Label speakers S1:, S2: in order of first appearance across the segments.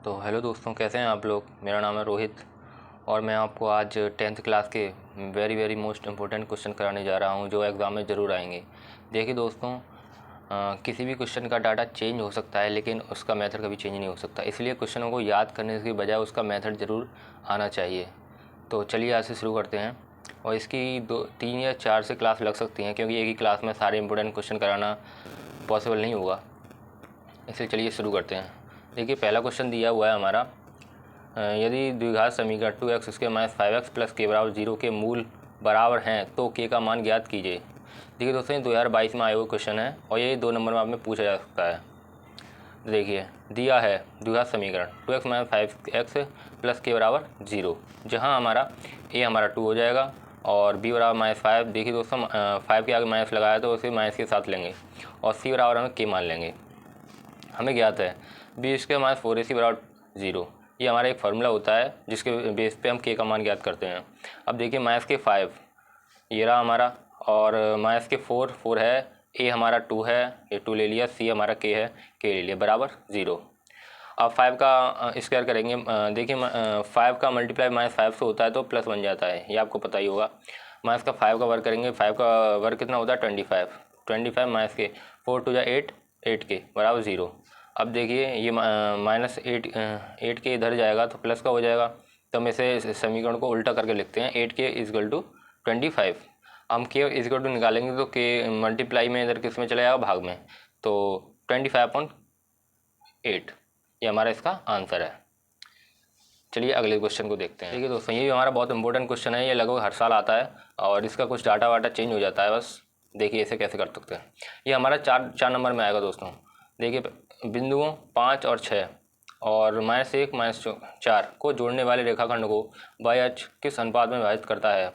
S1: तो हेलो दोस्तों, कैसे हैं आप लोग। मेरा नाम है रोहित और मैं आपको आज 10th क्लास के वेरी मोस्ट इम्पोर्टेंट क्वेश्चन कराने जा रहा हूं जो एग्ज़ाम में ज़रूर आएंगे। देखिए दोस्तों, किसी भी क्वेश्चन का डाटा चेंज हो सकता है लेकिन उसका मेथड कभी चेंज नहीं हो सकता, इसलिए क्वेश्चनों को याद करने की बजाय उसका मेथड ज़रूर आना चाहिए। तो चलिए आज से शुरू करते हैं। और इसकी 3 या 4 से क्लास लग सकती हैं क्योंकि एक ही क्लास में सारे इंपॉर्टेंट क्वेश्चन कराना पॉसिबल नहीं होगा, इसलिए चलिए शुरू करते हैं। देखिए पहला क्वेश्चन दिया हुआ है हमारा, यदि द्विघात समीकरण 2x² - 5x + k = 0 के मूल बराबर हैं तो k का मान ज्ञात कीजिए। देखिए दोस्तों, ये 2022 में आया हुआ क्वेश्चन है और ये 2 नंबर में आप में पूछा जा सकता है। तो देखिए दिया है द्विघात समीकरण 2x - 5x + k = 0, जहाँ हमारा a हमारा 2 हो जाएगा और b = -5। देखिए दोस्तों, 5 के आगे माइनस लगाया तो उसे माइनस के साथ लेंगे और c बराबर हमें k मान लेंगे। हमें ज्ञात है b² - 4ac = 0। ये हमारा एक फार्मूला होता है जिसके बेस पे हम k का मान ज्ञात करते हैं। अब देखिए -5 ये रहा हमारा, और -4 है, a हमारा 2 है, ये 2 ले लिया, c हमारा k है, k ले लिया, बराबर 0। अब 5 का स्क्वायर करेंगे। देखिए 5 का मल्टीप्लाई -5 से होता है तो प्लस बन जाता है, ये आपको पता ही होगा। माइनस का 5 का वर्क करेंगे, 5 का वर्क कितना होता है 25 माइनस के 4 2 8 8k बराबर 0। अब देखिए ये -8 के इधर जाएगा तो प्लस का हो जाएगा, तो हम इसे समीकरण को उल्टा करके लिखते हैं 8k = 25। हम k = निकालेंगे तो k मल्टीप्लाई में इधर किस में चला जाएगा, भाग में, तो 25/8 ये हमारा इसका आंसर है। चलिए अगले क्वेश्चन को देखते हैं। देखिए दोस्तों, ये भी हमारा बहुत इंपॉर्टेंट क्वेश्चन है, ये लगभग हर साल आता है और इसका कुछ डाटा वाटा चेंज हो जाता है बस। देखिए इसे कैसे कर सकते हैं। ये हमारा चार नंबर में आएगा दोस्तों। देखिए बिंदुओं 5 और 6 और -1 - 4 को जोड़ने वाले रेखाखंड को y अक्ष किस अनुपात में विभाजित करता है।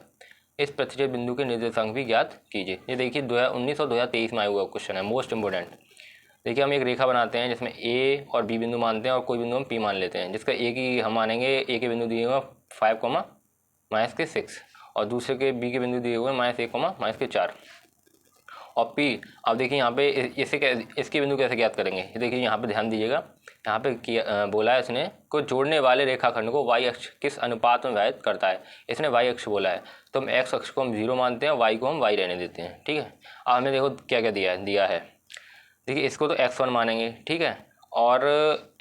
S1: इस प्रतिच्छेद बिंदु के निर्देशांक भी ज्ञात कीजिए। ये देखिए 2019 और 2023 में आया हुआ क्वेश्चन है, मोस्ट इंपॉर्टेंट। देखिए हम एक रेखा बनाते हैं जिसमें ए और बी बिंदु मानते हैं और कोई बिंदु हम पी मान लेते हैं, जिसका ए की हम मानेंगे, ए के बिंदु दिए हुए 5, -6 और दूसरे के बी के बिंदु दिए हुए -1, -4 और पी। अब देखिए यहाँ पे इसके बिंदु कैसे ज्ञात करेंगे। ये देखिए यहाँ पे ध्यान दीजिएगा, यहाँ पे बोला है इसने को जोड़ने वाले रेखाखंड को y अक्ष किस अनुपात में विभाजित करता है। इसने y अक्ष बोला है तो हम x अक्ष को हम 0 मानते हैं, y को हम y रहने देते हैं, ठीक है। अब हमें देखो क्या क्या दिया है। देखिए इसको तो x1 मानेंगे, ठीक है, और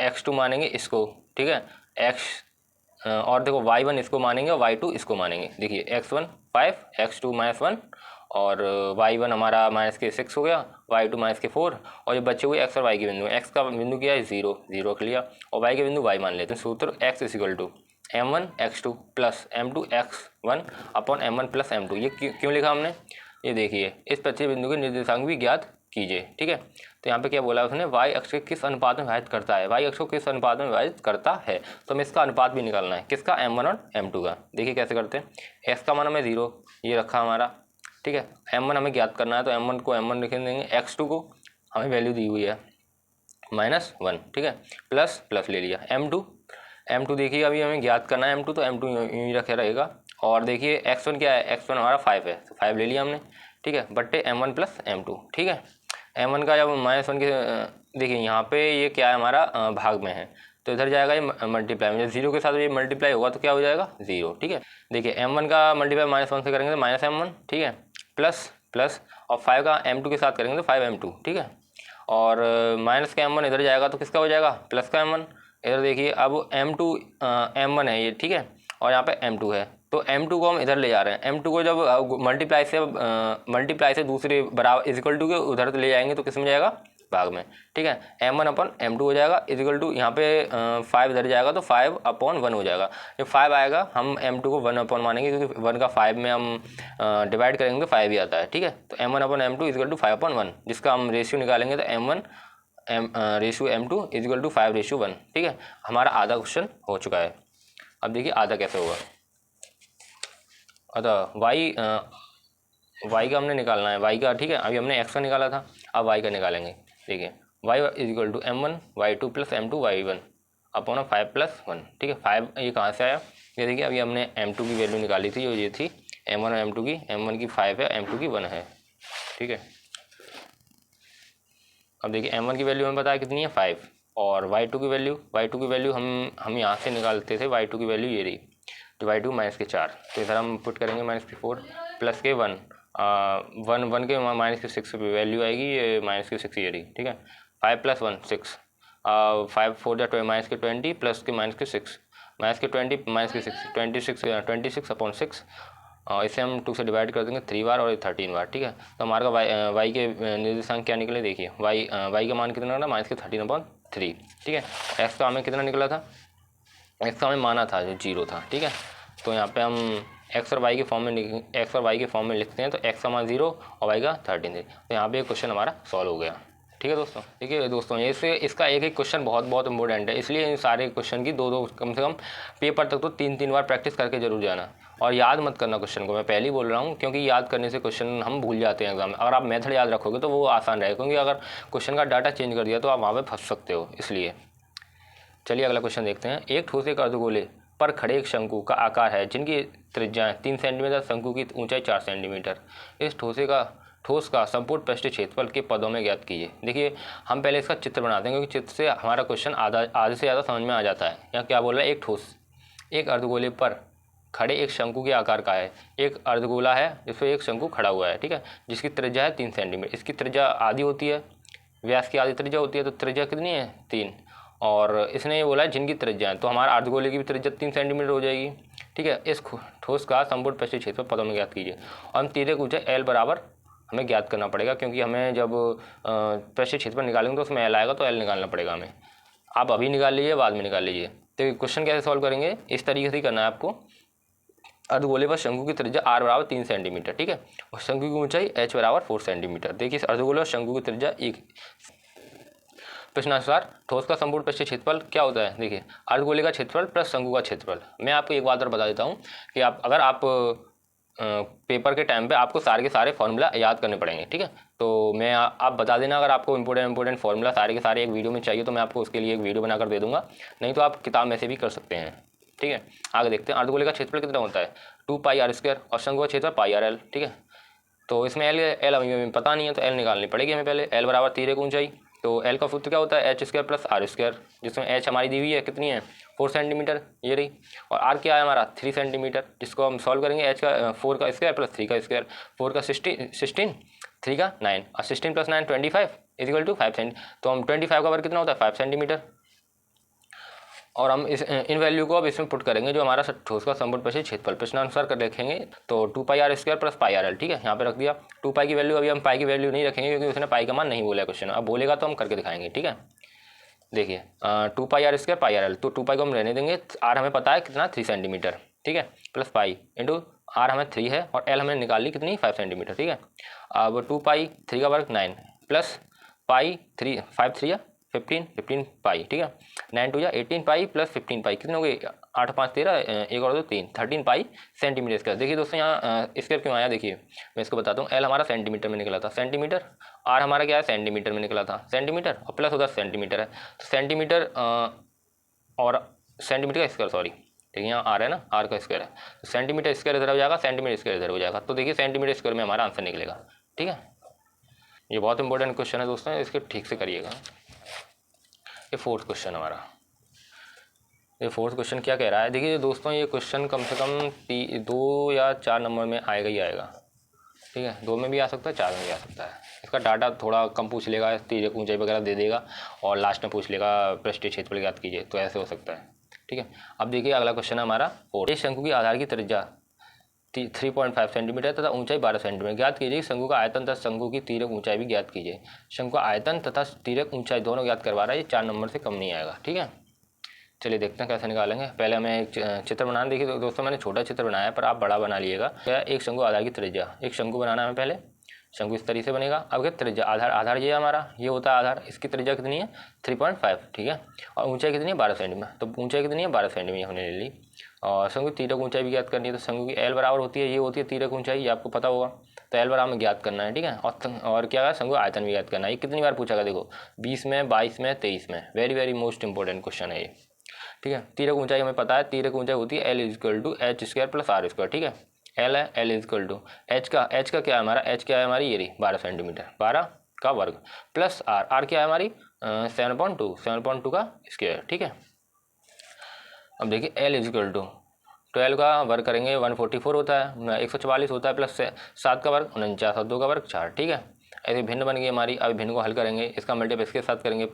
S1: x2 मानेंगे इसको, ठीक है, और देखो y1 इसको मानेंगे और y2 इसको मानेंगे। देखिए x1 5, x2 -1 और y1 हमारा -6 हो गया, y2 -4 और ये बचे हुए x और y के बिंदु। x का बिंदु क्या है 0 0 के लिया और y के बिंदु y मान लेते हैं। सूत्र x = m1 x2 + m2 x1/m1 + m2। ये क्यों लिखा हमने, ये देखिए इस प्रतिच्छेद बिंदु के निर्देशांक भी ज्ञात कीजिए, ठीक है। तो यहाँ पे क्या बोला उसने, y अक्ष के किस अनुपात में विभाजित करता है, y अक्ष को किस अनुपात में विभाजित करता है, तो हमें इसका अनुपात भी निकालना है, किसका, m1 और m2 का। देखिए कैसे करते हैं। x का मान हमें 0 ये रखा हमारा, ठीक है। m1 हमें ज्ञात करना है तो m1 को m1 लिख देंगे, x2 को हमें वैल्यू दी हुई है -1, ठीक है, प्लस ले लिया। m2 देखिए अभी हमें ज्ञात करना है m2, तो m2 यूँ ही रखे रहेगा। और देखिए x1 क्या है, x1 हमारा 5 है तो 5 ले लिया हमने, ठीक है, बट्टे m1 + m2, ठीक है। m1 का जब -1 के देखिए यहाँ पे ये क्या है हमारा भाग में है तो इधर जाएगा ये मल्टीप्लाई में, 0 के साथ ये मल्टीप्लाई होगा तो क्या हो जाएगा 0, ठीक है। देखिए m1 का मल्टीप्लाई -1 से करेंगे तो -m1, ठीक है, प्लस और 5 का m2 के साथ करेंगे तो 5m2, ठीक है, और माइनस का m1 इधर जाएगा तो किसका हो जाएगा, प्लस का m1। इधर देखिए अब m2 m1 है ये, ठीक है, और यहाँ पे m2 है तो m2 को हम इधर ले जा रहे हैं। m2 को जब मल्टीप्लाई से दूसरे बराबर इक्वल टू के उधर ले जाएंगे तो किस में जाएगा, भाग में, ठीक है। m1/m2 हो जाएगा इक्वल टू, यहाँ पे 5 इधर जाएगा तो 5/1 हो जाएगा। जब 5 आएगा हम m2 को 1/1 मानेंगे क्योंकि 1 का 5 में हम डिवाइड करेंगे तो 5 ही आता है, ठीक है। तो m1/m2 = 5/1, जिसका हम रेशियो निकालेंगे तो m2 = 5:1, ठीक है। हमारा आधा क्वेश्चन हो चुका है। अब देखिए आधा कैसे होगा। अतः y का हमने निकालना है, y का, ठीक है, अभी हमने x का निकाला था, अब y का निकालेंगे। देखिए y = m1 y2 + m2 y1/5 + 1, ठीक है। 5 ये कहाँ से आया, ये देखिए अभी हमने m2 की वैल्यू निकाली थी, ये थी m1 और m2 की, m1 की 5 है, m2 की 1 है, ठीक है। अब देखिए m1 की वैल्यू हमें पता है कितनी है 5, और y2 की वैल्यू हम यहाँ से निकालते थे, y2 की वैल्यू ये रही, तो y2 -4, तो इधर हम पुट करेंगे -4 प्लस के 1 1 के -6 पे वैल्यू आएगी, ये -6 ये रही, ठीक है। 5 + 1 6, 5 4 जा -20 प्लस के -6 -26 इसे हम 2 से डिवाइड कर देंगे 3 बार और 13 बार, ठीक है। तो हमारा y के निर्देशांक क्या निकले, देखिए y का मान कितना निकला -13/3, ठीक है। x का हमें कितना निकला था, x का हमें माना था जो 0 था, ठीक है। तो यहाँ पे हम x और y के फॉर्म में लिखते हैं, तो x का मान 0 और y का 13 है। तो यहाँ पे क्वेश्चन हमारा सॉल्व हो गया, ठीक है दोस्तों। देखिए दोस्तों, इसका एक क्वेश्चन बहुत इंपॉर्टेंट है, इसलिए इन सारे क्वेश्चन की दो कम से कम पेपर तक तो 3 बार प्रैक्टिस करके जरूर जाना, और याद मत करना क्वेश्चन को, मैं पहले ही बोल रहा हूँ, क्योंकि याद करने से क्वेश्चन हम भूल जाते हैं एग्जाम में। अगर आप मेथड याद रखोगे तो वो आसान रहेगा, क्योंकि अगर क्वेश्चन का डाटा चेंज कर दिया तो आप वहाँ पर फंस सकते हो, इसलिए। चलिए अगला क्वेश्चन देखते हैं। एक ठोस एक अर्धगोले पर खड़े एक शंकु का आकार है जिनकी त्रिज्या 3 सेंटीमीटर, शंकु की ऊंचाई 4 सेंटीमीटर। इस ठोस का संपूर्ण पृष्ठीय क्षेत्रफल के पदों में ज्ञात कीजिए। देखिए हम पहले इसका चित्र बनाते हैं, क्योंकि चित्र से हमारा क्वेश्चन आधे से ज़्यादा समझ में आ जाता है। यहाँ क्या बोल रहा है, एक ठोस एक अर्धगोले पर खड़े एक शंकु के आकार का है। एक अर्धगोला है जिसमें एक शंकु खड़ा हुआ है, ठीक है, जिसकी त्रिज्या है 3 सेंटीमीटर। इसकी त्रिज्या आधी होती है, व्यास की आधी त्रिज्या होती है, तो त्रिज्या कितनी है 3। और इसने ये बोला है जिनकी त्रिज्या है, तो हमारा अर्धगोले की भी त्रिज्या 3 सेंटीमीटर हो जाएगी, ठीक है। इस ठोस का संपूर्ण पृष्ठीय क्षेत्रफल पदों में ज्ञात कीजिए। और हम तिर्यक ऊंचाई L बराबर हमें ज्ञात करना पड़ेगा, क्योंकि हमें जब पृष्ठीय क्षेत्रफल निकालेंगे तो उसमें L आएगा, तो L निकालना पड़ेगा हमें। आप अभी निकाल लीजिए, बाद में निकाल लीजिए। तो क्वेश्चन कैसे सॉल्व करेंगे, इस तरीके से ही करना है आपको। अर्धगोले पर शंकु की त्रिज्या r बराबर 3 सेंटीमीटर, ठीक है, और शंकु की ऊंचाई h बराबर 4 सेंटीमीटर। देखिए इस अर्धगोले और शंकु की त्रिज्या एक। प्रश्नानुसार ठोस का संपूर्ण पृष्ठीय क्षेत्रफल क्या होता है। देखिए अर्धगोले का क्षेत्रफल प्लस शंकु का क्षेत्रफल। मैं आपको एक बात और बता देता हूँ कि अगर आप पेपर के टाइम पे आपको सारे के सारे फॉर्मूला याद करने पड़ेंगे, ठीक है। तो मैं आप बता देना, अगर आपको इंपॉर्टेंट फॉर्मूला सारे के सारे एक वीडियो में चाहिए तो मैं आपको उसके लिए एक वीडियो बनाकर दे दूंगा, नहीं तो आप किताब में से भी कर सकते हैं, ठीक है। आगे देखते हैं। अर्धगोले का क्षेत्रफल कितना होता है 2πr² और शंकु का क्षेत्रफल πrl, ठीक है। तो इसमें एल हमें पता नहीं है, तो एल निकालनी पड़ेगी हमें पहले। एल बराबर तिर्यक ऊंचाई, तो एल का सूत्र क्या होता है h² + r², जिसमें h हमारी दी हुई है कितनी है 4 सेंटीमीटर, ये रही। और r क्या है हमारा 3 सेंटीमीटर, जिसको हम सॉल्व करेंगे। h का 4 का स्क्वायर प्लस 3 का स्क्वायर, 4 का 16, 3 का 9, और 16 + 9 25 = 5 सेंटी। तो हम 25 का वर्ग कितना होता है 5 सेंटीमीटर। और हम इन वैल्यू को अब इसमें पुट करेंगे, जो हमारा ठोस का संपूर्ण पृष्ठीय क्षेत्रफल प्रश्नानुसार कर देखेंगे, तो 2πr² + πrl, ठीक है। यहाँ पे रख दिया 2π की वैल्यू। अभी हम पाई की वैल्यू नहीं रखेंगे, क्योंकि उसने पाई का मान नहीं बोला क्वेश्चन, अब बोलेगा तो हम करके दिखाएंगे, ठीक है। देखिए 2πr² πrl, तो 2π को हम रहने देंगे। r हमें पता है कितना 3 सेंटीमीटर, ठीक है, प्लस पाई इंटू r हमें 3 है, और l हमें निकाल ली कितनी 5 सेंटीमीटर, ठीक है। अब 2π 3 का वर्ग 9 प्लस पाई 3 5 3 15 पाई, ठीक है। 9 2 18 पाई प्लस 15 पाई, कितने हो गए 8 5 13, एक और 2 3, 13 पाई सेंटीमीटर स्क्वायर। देखिए दोस्तों यहाँ स्क्वायर क्यों आया, देखिए मैं इसको बताता हूँ। एल हमारा सेंटीमीटर में निकला था, सेंटीमीटर। आर हमारा क्या है सेंटीमीटर में निकला था, सेंटीमीटर, और प्लस उधर सेंटीमीटर है, तो सेंटीमीटर और सेंटीमीटर का स्क्वायर, सॉरी, देखिए यहाँ आर है ना, आर का स्क्वायर है, तो सेंटीमीटर स्क्वायर इधर हो जाएगा, सेंटीमीटर स्क्वायर इधर हो जाएगा। तो देखिए सेंटीमीटर स्क्वायर में हमारा आंसर निकलेगा, ठीक है। ये बहुत इंपॉर्टेंट क्वेश्चन है दोस्तों, इसके ठीक से करिएगा। ये फोर्थ क्वेश्चन हमारा, ये फोर्थ क्वेश्चन क्या कह रहा है। देखिए दोस्तों ये क्वेश्चन कम से कम 2 या 4 नंबर में आएगा ही आएगा, ठीक है। 2 में भी आ सकता है, 4 में भी आ सकता है। इसका डाटा थोड़ा कम पूछ लेगा, तिर्यक ऊंचाई वगैरह दे देगा, और लास्ट में पूछ लेगा पृष्ठीय क्षेत्रफल ज्ञात कीजिए, तो ऐसे हो सकता है, ठीक है। अब देखिए अगला क्वेश्चन है हमारा 4। एक शंकु की आधार की त्रिज्या 3.5 सेंटीमीटर तथा ऊंचाई 12 सेंटीमीटर। ज्ञात कीजिए शंकु का आयतन तथा शंकु की तिर्यक ऊंचाई भी ज्ञात कीजिए। शंकु का आयतन तथा तिर्यक ऊंचाई दोनों ज्ञात करवा रहा है, ये 4 नंबर से कम नहीं आएगा, ठीक है। चलिए देखते हैं कैसे निकालेंगे। पहले हमें एक चित्र बनाना। देखिए दोस्तों मैंने छोटा चित्र बनाया है, पर आप बड़ा बना लीजिएगा। एक शंकु आधार की त्रिज्या, एक शंकु बनाना है हमें पहले। शंकु इस तरीके से बनेगा। अब क्या त्रिज्या, आधार ये हमारा, ये होता है आधार। इसकी त्रिज्या कितनी है 3.5, ठीक है, और ऊंचाई कितनी है 12 सेंटीमीटर। तो ऊंचाई कितनी है 12 सेंटीमीटर हमने ले ली। और शंकु की तिर्यक ऊंचाई भी ज्ञात करनी है, तो शंकु की एल बराबर होती है, ये होती है तिर्यक ऊंचाई, ये आपको पता होगा। तो एल बराबर में ज्ञात करना है, ठीक है। और क्या है शंकु आयतन भी ज्ञात करना है। ये कितनी बार पूछा देखो, 20 में, 22 में, 23 में। वेरी मोस्ट इंपॉर्टेंट क्वेश्चन है ये, ठीक है। तिर्यक ऊंचाई हमें पता है, तिर्यक ऊंचाई होती है L = h² + r², ठीक है। L है, L = h का क्या है हमारा, h क्या है हमारी, ये रही 12 सेंटीमीटर, 12 का वर्ग, प्लस r क्या है हमारी 7.2 का स्क्वायर, ठीक है। अब देखिए L इजिकल टू 12 का वर्ग करेंगे 144 होता है, 144 होता है, प्लस 7 का वर्ग 49 और 2 का वर्ग 4, ठीक है। ऐसे भिन्न बन गई हमारी। अब भिन्न को हल करेंगे, इसका मल्टीप्लाई इसके साथ करेंगे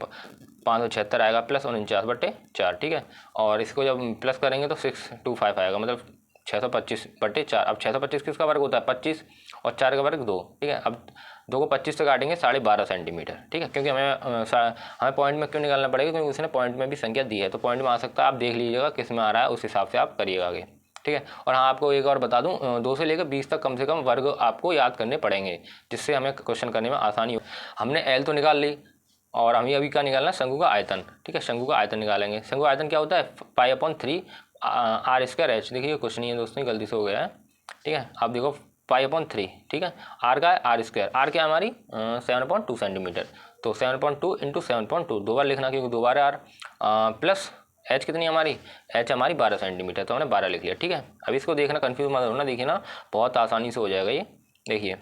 S1: 576 आएगा प्लस 49/4, ठीक है। और इसको जब प्लस करेंगे तो 625 आएगा, मतलब 625/4। अब 625 किसका वर्ग होता है 25, और 4 का वर्ग 2, ठीक है। अब 2 को 25 से काटेंगे 12.5 सेंटीमीटर, ठीक है। क्योंकि हमें पॉइंट में क्यों निकालना पड़ेगा, क्योंकि उसने पॉइंट में भी संख्या दी है, तो पॉइंट में आ सकता है। आप देख लीजिएगा किस में आ रहा है, उस हिसाब से आप करिएगा आगे, ठीक है। और हाँ, आपको एक और बता दूं, 2 से लेकर 20 तक कम से कम वर्ग आपको याद करने पड़ेंगे, जिससे हमें क्वेश्चन करने में आसानी हो। हमने L तो निकाल ली, और हमें अभी क्या निकालना है, शंकु का आयतन, ठीक है। शंकु का आयतन निकालेंगे। शंकु आयतन क्या होता है, π/3 r²h। देखिए कुछ नहीं है दोस्तों, गलती से हो गया है, ठीक है। आप देखो π/3, ठीक है। r का है r², r क्या है हमारी 7.2 सेंटीमीटर, तो 7.2 × 7.2 दो बार लिखना, क्योंकि 2 बार है r, प्लस h कितनी हमारी, h हमारी 12 सेंटीमीटर, तो हमने 12 लिख लिया, ठीक है। अब इसको देखना, कंफ्यूज मत होना, देखिए ना बहुत आसानी से हो जाएगा ये। देखिए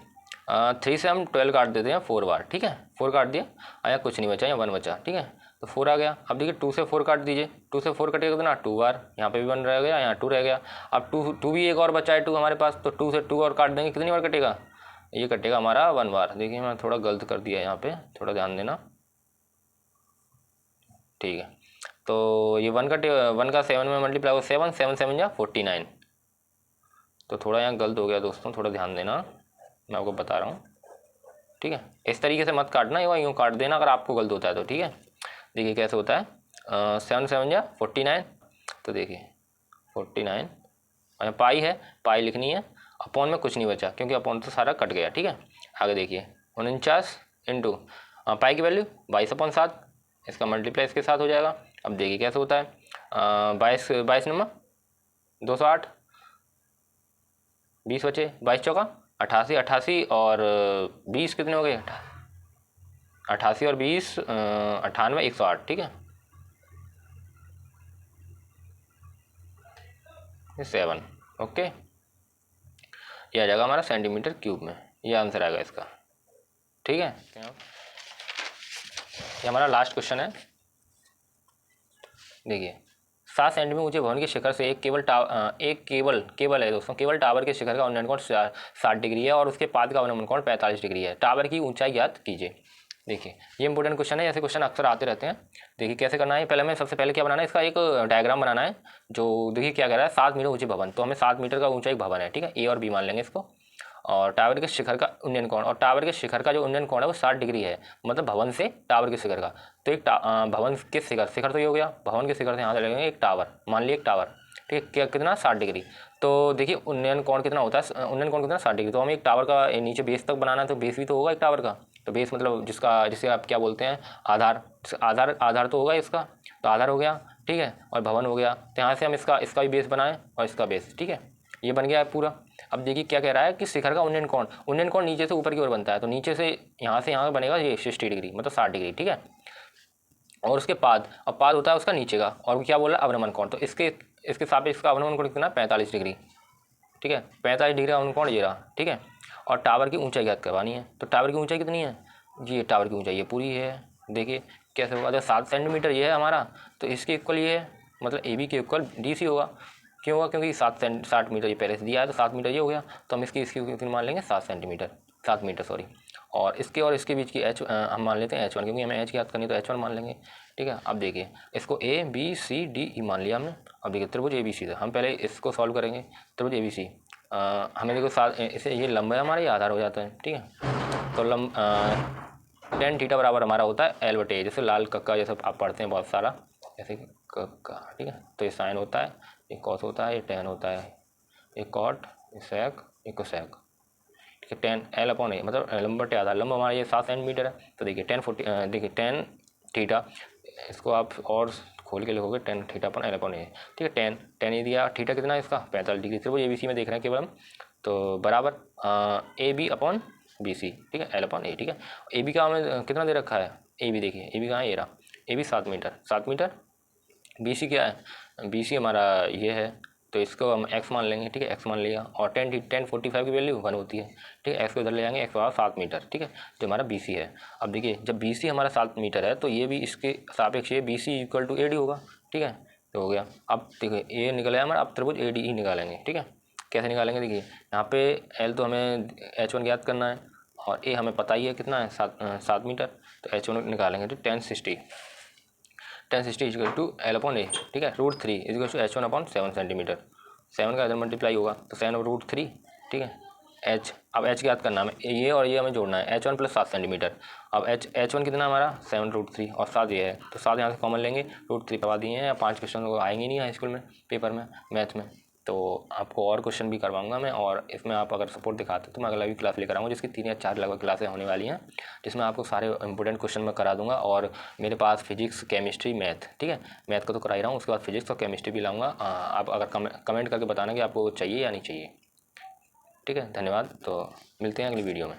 S1: 3 से हम 12 काट देते हैं 4 बार, ठीक है। 4 काट दिया, आया कुछ नहीं बचा, या 1 बचा, ठीक है। तो 4 आ गया। अब देखिए 2 से 4 काट दीजिए, 2 से 4 कटेगा कितना 2 बार, यहाँ पे भी 1 रह गया, यहाँ 2 रह गया। अब 2 भी एक और बचा है 2 हमारे पास, तो 2 से 2 और काट देंगे, कितनी बार कटेगा, ये कटेगा हमारा 1 बार। देखिए मैं थोड़ा गलत कर दिया यहाँ पे, थोड़ा ध्यान देना, ठीक है। तो ये 1 का 7 में मल्टीप्लाई हो, 7 7 7 या 49, तो थोड़ा यहाँ गलत हो गया दोस्तों, थोड़ा ध्यान देना, मैं आपको बता रहा हूँ, ठीक है। इस तरीके से मत काटना, यूँ काट देना अगर आपको गलत होता है तो, ठीक है। देखिए कैसे होता है, 7 7 या 49, तो देखिए 49, और पाई है, पाई लिखनी है, अपॉन में कुछ नहीं बचा, क्योंकि अपॉन तो सारा कट गया, ठीक है। आगे देखिए 49 इंटू पाई की वैल्यू 22/7, इसका मल्टीप्लाई इसके साथ हो जाएगा। अब देखिए कैसे होता है, 22 नंबर 208, 20 बचे, 22 चौका 88, 88 और 20 कितने हो गए, 88 और 20 98, 108, ठीक है। 7, ओके, ये आ जाएगा हमारा सेंटीमीटर क्यूब में, ये आंसर आएगा इसका, ठीक है। ये हमारा लास्ट क्वेश्चन है। देखिए 7 सेंटीमीटर ऊंचे भवन के शिखर से एक केबल है दोस्तों, केबल टावर के शिखर का उन्नयन कोण 60 डिग्री है, और उसके पाद का अवनमन कोण 45 डिग्री है। टावर की ऊंचाई ज्ञात कीजिए। देखिए ये इंपॉर्टेंट क्वेश्चन है, ऐसे क्वेश्चन अक्सर आते रहते हैं। देखिए कैसे करना है, पहले हमें सबसे पहले क्या बनाना है, इसका एक डायग्राम बनाना है। जो देखिए क्या कह रहा है, 7 मीटर ऊंचे भवन, तो हमें 7 मीटर का ऊंचा एक भवन है, ठीक है। ए और बी मान लेंगे इसको, और टावर के शिखर का उन्नयन कोण, और टावर के शिखर का जो उन्नयन कोण है वो 60 डिग्री है, मतलब भवन से टावर के शिखर का। तो एक भवन के शिखर तो ये हो गया, भवन के शिखर से यहाँ से लगेंगे एक टावर, मान लिया एक टावर, ठीक है। क्या कितना 60 डिग्री, तो देखिए उन्नयन कोण कितना होता है, उन्नयन कोण कितना 60 डिग्री। तो हमें एक टावर का नीचे बेस तक बनाना है, तो बेस भी तो होगा एक टावर का, तो बेस मतलब जिसे आप क्या बोलते हैं, आधार तो होगा इसका, तो आधार हो गया, ठीक है, और भवन हो गया। तो यहाँ से हम इसका भी बेस बनाएं, और इसका बेस, ठीक है, ये बन गया है पूरा। अब देखिए क्या कह रहा है कि शिखर का उन्नयन कोण नीचे से ऊपर की ओर बनता है, तो नीचे से यहाँ बनेगा ये 60 डिग्री, मतलब 60 डिग्री, ठीक है। और उसके पाद, अब पाद होता है उसका नीचे का, और क्या बोल रहा है अवनमन कोण, तो इसके सापेक्ष इसका अवनमन कोण कितना 45 डिग्री, ठीक है। 45 डिग्री का अवनमन कोण ये रहा, ठीक है। और टावर की ऊंचाई ज्ञात करवानी है, तो टावर की ऊंचाई कितनी है, ये टावर की ऊंचाई ये पूरी है। देखिए कैसे होगा, जब 7 सेंटीमीटर ये है हमारा, तो इसके इक्वल ये है, मतलब ए बी के इक्वल डी सी होगा। क्यों होगा, क्योंकि 60 मीटर ये पहले से दिया है, तो 7 मीटर ये हो गया, तो हम इसकी कितनी मान लेंगे 7 मीटर सॉरी। और इसके बीच की एच हम मान लेते हैं H1, क्योंकि हमें एच याद करनी, तो H1 मान लेंगे, ठीक है। अब देखिए इसको A B C D E मान लिया हमने। अब देखिए त्रिभुज ABC था, हम पहले इसको सॉल्व करेंगे, त्रिभुज ABC हमें देखो इसे ये लंबा है हमारा, ये आधार हो जाता है, ठीक है। तो tan थीटा बराबर हमारा होता है L/A, जैसे लाल कक्का जैसे आप पढ़ते हैं बहुत सारा, ऐसे कक्का, ठीक है। तो ये साइन होता है, ये कॉस होता है, ये tan होता है, ये कॉट, ये सेक, ये कोसेक, ठीक है। tan L/A मतलब लंबा आधार, लंबा हमारा ये 7 सेंटीमीटर है। तो देखिए देखिए tan थीटा, इसको आप और खोल के लिखोगे tan θ/L/A, ठीक है। tan ये दिया, थीटा कितना है इसका 45 डिग्री, तो वो ABC में देख रहे हैं केवल हम, तो बराबर AB/BC, ठीक है, L/A, ठीक है। AB का हमें कितना दे रखा है, AB देखिए, AB कहाँ है, ये रहा AB 7 मीटर, BC क्या है, BC हमारा ये है तो इसको हम x मान लेंगे, ठीक है, x मान लिया। और 10:45 की वैल्यू 1 होती है, ठीक है। x को इधर ले जाएंगे, x बराबर 7 मीटर, ठीक है, जो हमारा BC है। अब देखिए जब BC हमारा 7 मीटर है तो ये भी इसके सापेक्ष ये BC = AD होगा, ठीक है। तो हो गया। अब देखिए ये निकल आया हमारा, अब त्रिभुज ADE निकालेंगे, ठीक है। कैसे निकालेंगे, देखिए यहाँ पे L तो हमें H1 ज्ञात करना है और A हमें पता ही है कितना है, 7 मीटर। तो H1 निकालेंगे तो 1060 = L/A, ठीक है। √3 = H1/7 सेंटीमीटर। 7 का इधर मल्टीप्लाई होगा तो 7/√3, ठीक है। H, अब H ज्ञात करना है, ये और ये हमें जोड़ना है, H1 + 7 सेंटीमीटर। अब H1 कितना हमारा 7√3 और 7 ये है, तो 7 यहाँ से कॉमन लेंगे, √3 करवा दिए हैं। 5 क्वेश्चन को आएंगे नहीं हाई स्कूल में, पेपर में, मैथ में। तो आपको और क्वेश्चन भी करवाऊंगा मैं, और इसमें आप अगर सपोर्ट दिखाते तो मैं अगला भी क्लास लेकर आऊँगा, जिसकी 3 या 4 लगभग क्लासें होने वाली हैं, जिसमें आपको सारे इंपॉर्टेंट क्वेश्चन मैं करा दूंगा। और मेरे पास फिजिक्स, केमिस्ट्री, मैथ, ठीक है, मैथ को तो करा ही रहा हूँ, उसके बाद फिजिक्स और केमिस्ट्री भी लाऊंगा। आप अगर कमेंट करके बताना कि आपको चाहिए या नहीं चाहिए, ठीक है। धन्यवाद। तो मिलते हैं अगली वीडियो में।